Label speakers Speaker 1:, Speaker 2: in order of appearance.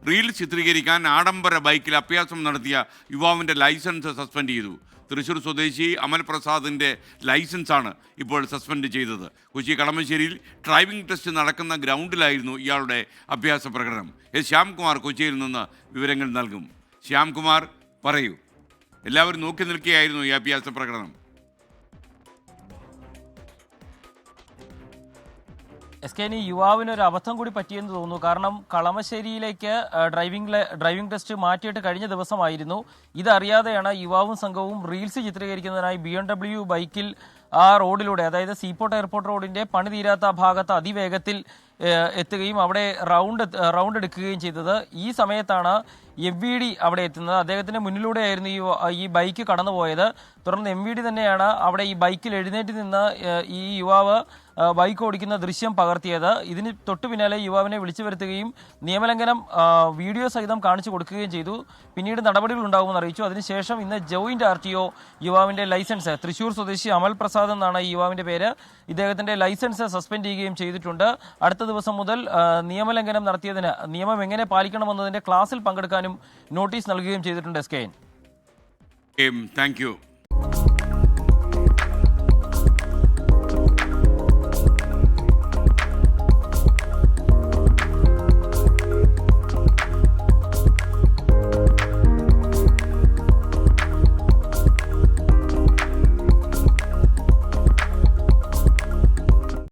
Speaker 1: Reels ചിത്രീകരിക്കാൻ ആഡംബര ബൈക്കിൽ അഭ്യാസം നടത്തിയ യുവാവിൻ്റെ ലൈസൻസ് സസ്പെൻഡ് ചെയ്തു. തൃശൂർ സ്വദേശി അമൽ പ്രസാദിൻ്റെ ലൈസൻസാണ് ഇപ്പോൾ സസ്പെൻഡ് ചെയ്തത്. കൊച്ചി കളമശ്ശേരിയിൽ ഡ്രൈവിംഗ് ടെസ്റ്റ് നടക്കുന്ന ഗ്രൗണ്ടിലായിരുന്നു ഇയാളുടെ അഭ്യാസ പ്രകടനം. ശ്യാംകുമാർ കൊച്ചിയിൽ നിന്ന് വിവരങ്ങൾ നൽകും. ശ്യാംകുമാർ, പറയൂ. എല്ലാവരും നോക്കി നിൽക്കുകയായിരുന്നു ഈ അഭ്യാസ പ്രകടനം.
Speaker 2: SK, യുവാവിന് ഒരു അബദ്ധം കൂടി പറ്റിയെന്ന് തോന്നുന്നു. കാരണം കളമശ്ശേരിയിലേക്ക് ഡ്രൈവിംഗ് ടെസ്റ്റ് മാറ്റിയിട്ട് കഴിഞ്ഞ ദിവസമായിരുന്നു. ഇതറിയാതെയാണ് യുവാവും സംഘവും റീൽസ് ചിത്രീകരിക്കുന്നതിനായി BMW ബൈക്കിൽ ആ റോഡിലൂടെ, അതായത് സീപോർട്ട് എയർപോർട്ട് റോഡിന്റെ പണി തീരാത്ത ഭാഗത്ത് അതിവേഗത്തിൽ എത്തുകയും അവിടെ റൗണ്ട് എടുക്കുകയും ചെയ്തത്. ഈ സമയത്താണ് MVD അവിടെ എത്തുന്നത്. അദ്ദേഹത്തിന്റെ മുന്നിലൂടെയായിരുന്നു ഈ ബൈക്ക് കടന്നുപോയത്. തുടർന്ന് MVD തന്നെയാണ് അവിടെ ഈ ബൈക്കിൽ എഴുന്നേറ്റ് നിന്ന് ഈ യുവാവ് ബൈക്ക് ഓടിക്കുന്ന ദൃശ്യം പകർത്തിയത്. ഇതിന് തൊട്ടു പിന്നാലെ യുവാവിനെ വിളിച്ചു വരുത്തുകയും നിയമലംഘനം വീഡിയോ സഹിതം കാണിച്ചു കൊടുക്കുകയും ചെയ്തു. പിന്നീട് നടപടികൾ ഉണ്ടാകുമെന്ന് അറിയിച്ചു. അതിനുശേഷം ഇന്ന് ജോയിന്റ് RTO യുവാവിന്റെ ലൈസൻസ്, തൃശൂർ സ്വദേശി അമൽ പ്രസാദ് എന്നാണ് ഈ യുവാവിന്റെ പേര്, ഇദ്ദേഹത്തിന്റെ ലൈസൻസ് സസ്പെൻഡ് ചെയ്യുകയും ചെയ്തിട്ടുണ്ട്. അടുത്ത ദിവസം മുതൽ നിയമലംഘനം നടത്തിയതിന് നിയമം എങ്ങനെ പാലിക്കണമെന്നതിന്റെ ക്ലാസ്സിൽ പങ്കെടുക്കാനും നോട്ടീസ് നൽകുകയും ചെയ്തിട്ടുണ്ട്. SK.
Speaker 1: Thank you.